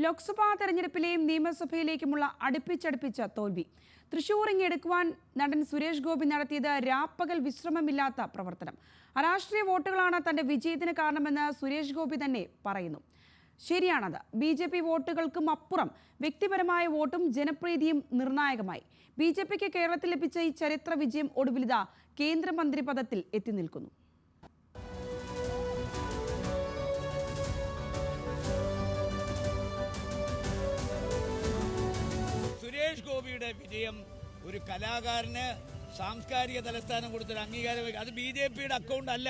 ലോക്സഭാ തെരഞ്ഞെടുപ്പിലെയും നിയമസഭയിലേക്കുമുള്ള അടുപ്പിച്ചടുപ്പിച്ച തോൽവി. തൃശൂർ ഇങ്ങെടുക്കുവാൻ നടൻ സുരേഷ് ഗോപി നടത്തിയത് രാപ്പകൽ വിശ്രമമില്ലാത്ത പ്രവർത്തനം. അരാഷ്ട്രീയ വോട്ടുകളാണ് തന്റെ വിജയത്തിന് കാരണമെന്ന് സുരേഷ് ഗോപി തന്നെ പറയുന്നു. ശരിയാണത്. BJP വോട്ടുകൾക്കും അപ്പുറം വ്യക്തിപരമായ വോട്ടും ജനപ്രീതിയും നിർണായകമായി. BJPക്ക് കേരളത്തിൽ ലഭിച്ച ഈ ചരിത്ര വിജയം ഒടുവിലിതാ കേന്ദ്രമന്ത്രി പദത്തിൽ എത്തി നിൽക്കുന്നു. സുരേഷ് ഗോപിയുടെ വിജയം ഒരു കലാകാരന് സാംസ്കാരിക തലസ്ഥാനം കൊടുത്തൊരു അംഗീകാരം. അത് BJPയുടെ അക്കൗണ്ട് അല്ല.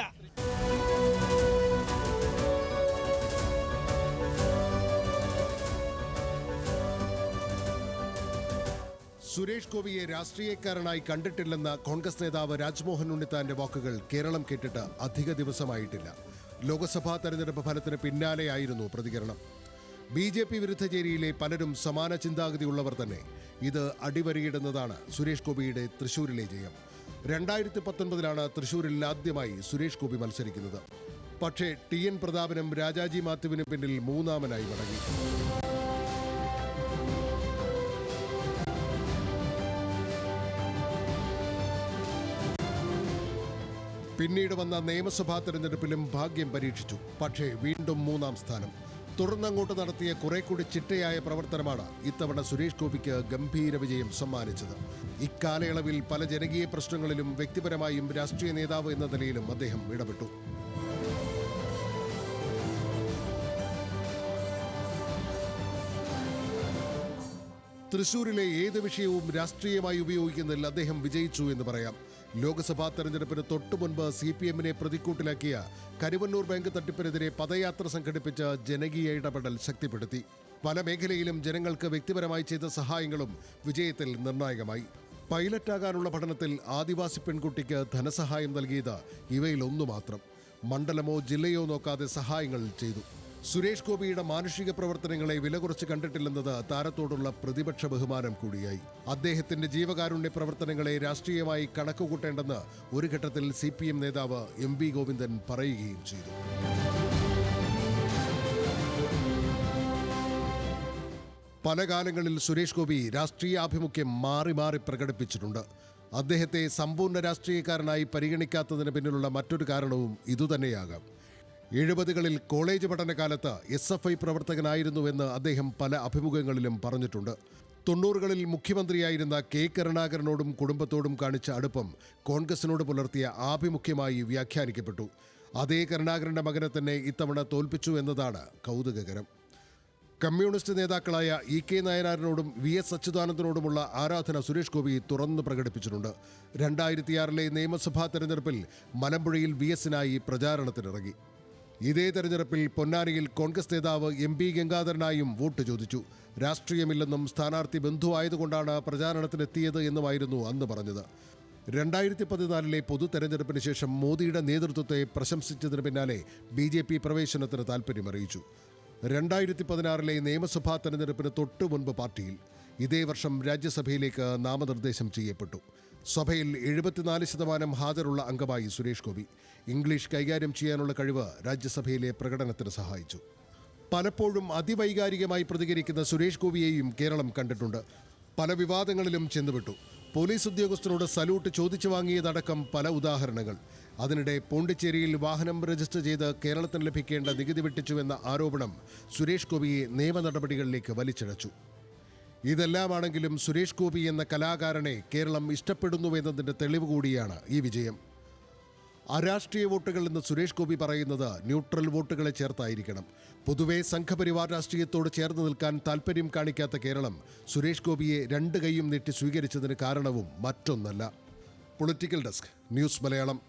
സുരേഷ് ഗോപിയെ രാഷ്ട്രീയക്കാരനായി കണ്ടിട്ടില്ലെന്ന കോൺഗ്രസ് നേതാവ് രാജ്മോഹൻ ഉണ്ണിത്താന്റെ വാക്കുകൾ കേരളം കേട്ടിട്ട് അധിക ദിവസമായിട്ടില്ല. ലോക്സഭാ തെരഞ്ഞെടുപ്പ് ഫലത്തിന് പിന്നാലെയായിരുന്നു പ്രതികരണം. BJP വിരുദ്ധ ചേരിയിലെ പലരും സമാന ചിന്താഗതിയുള്ളവർ തന്നെ. ഇത് അടിവരയിടുന്നതാണ് സുരേഷ് ഗോപിയുടെ തൃശൂരിലെ ജയം. 2019 തൃശൂരിൽ ആദ്യമായി സുരേഷ് ഗോപി മത്സരിക്കുന്നത്. പക്ഷേ TN പ്രതാപനും രാജാജി മാത്യുവിന് പിന്നിൽ മൂന്നാമനായി മടങ്ങി. പിന്നീട് വന്ന നിയമസഭാ തെരഞ്ഞെടുപ്പിലും ഭാഗ്യം പരീക്ഷിച്ചു. പക്ഷേ വീണ്ടും മൂന്നാം സ്ഥാനം. തുടർന്നങ്ങോട്ട് നടത്തിയ കുറെ കൂടി ചിട്ടയായ പ്രവർത്തനമാണ് ഇത്തവണ സുരേഷ് ഗോപിക്ക് ഗംഭീര വിജയം സമ്മാനിച്ചത്. ഇക്കാലയളവിൽ പല ജനകീയ പ്രശ്നങ്ങളിലും വ്യക്തിപരമായും രാഷ്ട്രീയ നേതാവ് എന്ന നിലയിലും അദ്ദേഹം ഇടപെട്ടു. തൃശൂരിലെ ഏത് വിഷയവും രാഷ്ട്രീയമായി ഉപയോഗിക്കുന്നതിൽ അദ്ദേഹം വിജയിച്ചു എന്ന് പറയാം. ലോക്സഭാ തെരഞ്ഞെടുപ്പിന് തൊട്ടുമുൻപ് CPM-നെ പ്രതിക്കൂട്ടിലാക്കിയ കരുവന്നൂർ ബാങ്ക് തട്ടിപ്പിനെതിരെ പദയാത്ര സംഘടിപ്പിച്ച് ജനകീയ ഇടപെടൽ ശക്തിപ്പെടുത്തി. പല മേഖലയിലും ജനങ്ങൾക്ക് വ്യക്തിപരമായി ചെയ്ത സഹായങ്ങളും വിജയത്തിൽ നിർണായകമായി. പൈലറ്റാകാനുള്ള പഠനത്തിൽ ആദിവാസി പെൺകുട്ടിക്ക് ധനസഹായം നൽകിയത് ഇവയിലൊന്നു മാത്രം. മണ്ഡലമോ ജില്ലയോ നോക്കാതെ സഹായങ്ങൾ ചെയ്തു. സുരേഷ് ഗോപിയുടെ മാനുഷിക പ്രവർത്തനങ്ങളെ വില കുറച്ച് കണ്ടിട്ടില്ലെന്നത് താരത്തോടുള്ള പ്രതിപക്ഷ ബഹുമാനം കൂടിയായി. അദ്ദേഹത്തിന്റെ ജീവകാരുണ്യ പ്രവർത്തനങ്ങളെ രാഷ്ട്രീയമായി കണക്കുകൂട്ടേണ്ടെന്ന് ഒരു ഘട്ടത്തിൽ CPM നേതാവ് MV ഗോവിന്ദൻ പറയുകയും ചെയ്തു. പല കാലങ്ങളിൽ സുരേഷ് ഗോപി രാഷ്ട്രീയാഭിമുഖ്യം മാറി മാറി പ്രകടിപ്പിച്ചിട്ടുണ്ട്. അദ്ദേഹത്തെ സമ്പൂർണ്ണ രാഷ്ട്രീയക്കാരനായി പരിഗണിക്കാത്തതിന് പിന്നിലുള്ള മറ്റൊരു കാരണവും ഇതുതന്നെയാകാം. 70കളിൽ കോളേജ് പഠനകാലത്ത് SFI പ്രവർത്തകനായിരുന്നുവെന്ന് അദ്ദേഹം പല അഭിമുഖങ്ങളിലും പറഞ്ഞിട്ടുണ്ട്. 90കളിൽ മുഖ്യമന്ത്രിയായിരുന്ന K കരുണാകരനോടും കുടുംബത്തോടും കാണിച്ച അടുപ്പം കോൺഗ്രസിനോട് പുലർത്തിയ ആഭിമുഖ്യമായി വ്യാഖ്യാനിക്കപ്പെട്ടു. അതേ കരുണാകരന്റെ മകനെ തന്നെ ഇത്തവണ തോൽപ്പിച്ചു എന്നതാണ് കൗതുകകരം. കമ്മ്യൂണിസ്റ്റ് നേതാക്കളായ EK നായനാരിനോടും VS അച്യുതാനന്ദനോടുമുള്ള ആരാധന സുരേഷ് ഗോപി തുറന്നു പ്രകടിപ്പിച്ചിട്ടുണ്ട്. 2006 നിയമസഭാ തെരഞ്ഞെടുപ്പിൽ മലമ്പുഴയിൽ VS-നായി പ്രചാരണത്തിനിറങ്ങി. ഇതേ തെരഞ്ഞെടുപ്പിൽ പൊന്നാനിയിൽ കോൺഗ്രസ് നേതാവ് MP ഗംഗാധരനായും വോട്ട് ചോദിച്ചു. രാഷ്ട്രീയമില്ലെന്നും സ്ഥാനാർത്ഥി ബന്ധുവായതുകൊണ്ടാണ് പ്രചാരണത്തിനെത്തിയത് എന്നുമായിരുന്നു അന്ന് പറഞ്ഞത്. 2014 പൊതു തെരഞ്ഞെടുപ്പിന് ശേഷം മോദിയുടെ നേതൃത്വത്തെ പ്രശംസിച്ചതിന് പിന്നാലെ BJP പ്രവേശനത്തിന് താൽപ്പര്യമറിയിച്ചു. 2016 നിയമസഭാ തെരഞ്ഞെടുപ്പിന് തൊട്ടു മുൻപ് പാർട്ടിയിൽ. ഇതേ വർഷം രാജ്യസഭയിലേക്ക് നാമനിർദ്ദേശം ചെയ്യപ്പെട്ടു. സഭയിൽ 74% ഹാജരുള്ള അംഗമായി സുരേഷ് ഗോപി. ഇംഗ്ലീഷ് കൈകാര്യം ചെയ്യാനുള്ള കഴിവ് രാജ്യസഭയിലെ പ്രകടനത്തിന് സഹായിച്ചു. പലപ്പോഴും അതിവൈകാരികമായി പ്രതികരിക്കുന്ന സുരേഷ് ഗോപിയെയും കേരളം കണ്ടിട്ടുണ്ട്. പല വിവാദങ്ങളിലും ചെന്നുവിട്ടു. പോലീസ് ഉദ്യോഗസ്ഥരോട് സല്യൂട്ട് ചോദിച്ചു വാങ്ങിയതടക്കം പല ഉദാഹരണങ്ങൾ. അതിനിടെ പോണ്ടിച്ചേരിയിൽ വാഹനം രജിസ്റ്റർ ചെയ്ത് കേരളത്തിന് ലഭിക്കേണ്ട നികുതി വെട്ടിച്ചുവെന്ന ആരോപണം സുരേഷ് ഗോപിയെ നിയമ നടപടികളിലേക്ക് വലിച്ചിഴച്ചു. ഇതെല്ലാമാണെങ്കിലും സുരേഷ് ഗോപി എന്ന കലാകാരനെ കേരളം ഇഷ്ടപ്പെടുന്നുവെന്നതിൻ്റെ തെളിവ് കൂടിയാണ് ഈ വിജയം. അരാഷ്ട്രീയ വോട്ടുകൾ എന്ന് സുരേഷ് ഗോപി പറയുന്നത് ന്യൂട്രൽ വോട്ടുകളെ ചേർത്തായിരിക്കണം. പൊതുവെ സംഘപരിവാർ രാഷ്ട്രീയത്തോട് ചേർന്ന് നിൽക്കാൻ താൽപ്പര്യം കാണിക്കാത്ത കേരളം സുരേഷ് ഗോപിയെ 2 കൈയും നീട്ടി സ്വീകരിച്ചതിന് കാരണവും മറ്റൊന്നല്ല. Political desk, news Malayalam.